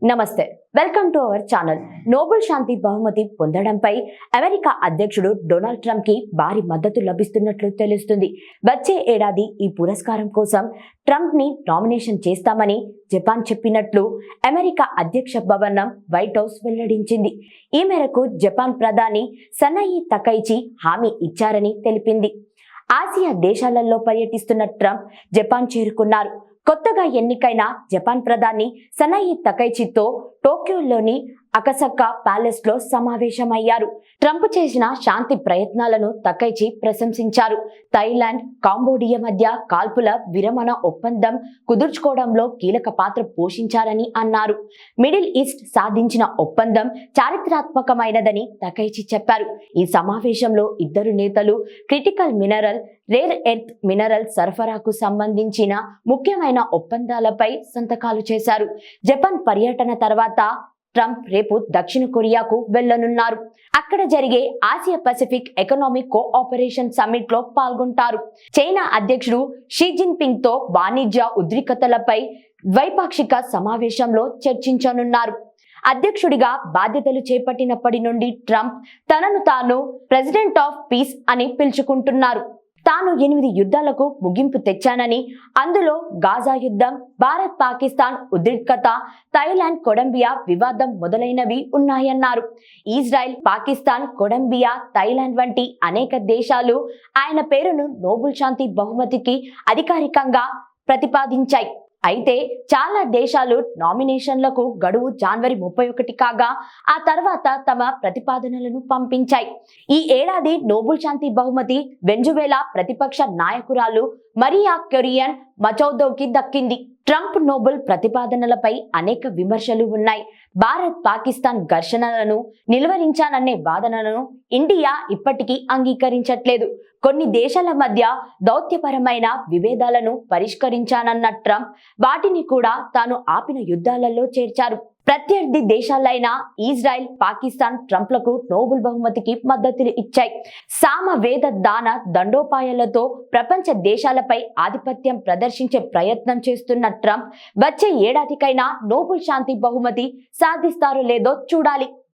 నమస్తే, welcome to our channel. Nobel శాంతి బహుమతి పొందడంపై అమెరికా అధ్యక్షుడు డొనాల్డ్ ట్రంప్ కి భారీ మద్దతు లభిస్తున్నట్లు తెలుస్తుంది. వచ్చే ఏడాది ఈ పురస్కారం కోసం ట్రంప్ ని నామినేషన్ చేస్తామని జపాన్ చెప్పినట్లు అమెరికా అధ్యక్ష భవనం వైట్ హౌస్ వెల్లడించింది. ఈ మేరకు జపాన్ ప్రధాని సనాయి తకైచి హామీ ఇచ్చారని తెలిపింది. ఆసియా దేశాలలో పర్యటిస్తున్న ట్రంప్ జపాన్ చేరుకున్నారు. కొత్తగా ఎన్నికైన జపాన్ ప్రధాని సనాయి తకైచితో టోక్యోలోని అకసకా ప్యాలెస్ లో సమావేశమయ్యారు. ట్రంప్ చేసిన శాంతి ప్రయత్నాలను తకైచి ప్రశంసించారు. థాయిలాండ్, కాంబోడియా మధ్య కాల్పుల విరమణ ఒప్పందం కుదుర్చుకోవడంలో కీలక పాత్ర పోషించారని అన్నారు. మిడిల్ ఈస్ట్ సాధించిన ఒప్పందం చారిత్రాత్మకమైనదని తకైచి చెప్పారు. ఈ సమావేశంలో ఇద్దరు నేతలు critical mineral, rare earth mineral సరఫరాకు సంబంధించిన ముఖ్యమైన ఒప్పందాలపై సంతకాలు చేశారు. జపాన్ పర్యటన తర్వాత ట్రంప్ రేపు దక్షిణ కొరియాకు వెళ్లనున్నారు. అక్కడ జరిగే Asia Pacific economic cooperation summit లో పాల్గొంటారు. చైనా అధ్యక్షుడు షీ జిన్పింగ్ తో వాణిజ్య ఉద్రిక్తతలపై ద్వైపాక్షిక సమావేశంలో చర్చించనున్నారు. అధ్యక్షుడిగా బాధ్యతలు చేపట్టినప్పటి నుండి ట్రంప్ తనను తాను ప్రెసిడెంట్ ఆఫ్ పీస్ అని పిలుచుకుంటున్నారు. తాను 8 యుద్ధాలకు ముగింపు తెచ్చానని, అందులో గాజా యుద్ధం, భారత్ పాకిస్తాన్ ఉద్రిక్తత, థాయిలాండ్ కొలంబియా వివాదం మొదలైనవి ఉన్నాయన్నారు. ఇజ్రాయెల్, పాకిస్తాన్, కొలంబియా, థాయిలాండ్ వంటి అనేక దేశాలు ఆయన పేరును నోబెల్ శాంతి బహుమతికి అధికారికంగా ప్రతిపాదించాయి. అయితే చాలా దేశాలు నామినేషన్లకు గడువు జనవరి 31 కాగా ఆ తర్వాత తమ ప్రతిపాదనలను పంపించాయి. ఈ ఏడాది నోబెల్ శాంతి బహుమతి వెంజువేలా ప్రతిపక్ష నాయకురాలు మరియా కొరియన్ మచౌదోకి దక్కింది. ట్రంప్ నోబెల్ ప్రతిపాదనలపై అనేక విమర్శలు ఉన్నాయి. భారత్ పాకిస్తాన్ ఘర్షణలను నిలువరించాననే వాదనలను ఇండియా ఇప్పటికీ అంగీకరించట్లేదు. కొన్ని దేశాల మధ్య దౌత్యపరమైన విభేదాలను పరిష్కరించానన్న ట్రంప్ వాటిని కూడా తాను ఆపిన యుద్ధాలలో చేర్చారు. ప్రత్యర్థి దేశాలైన ఇజ్రాయెల్, పాకిస్తాన్ ట్రంప్లకు నోబెల్ బహుమతికి మద్దతులు ఇచ్చాయి. సామవేద దాన దండోపాయాలతో ప్రపంచ దేశాలపై ఆధిపత్యం ప్రదర్శించే ప్రయత్నం చేస్తున్న ట్రంప్ వచ్చే ఏడాదికైనా నోబెల్ శాంతి బహుమతి సాధిస్తారో లేదో చూడాలి.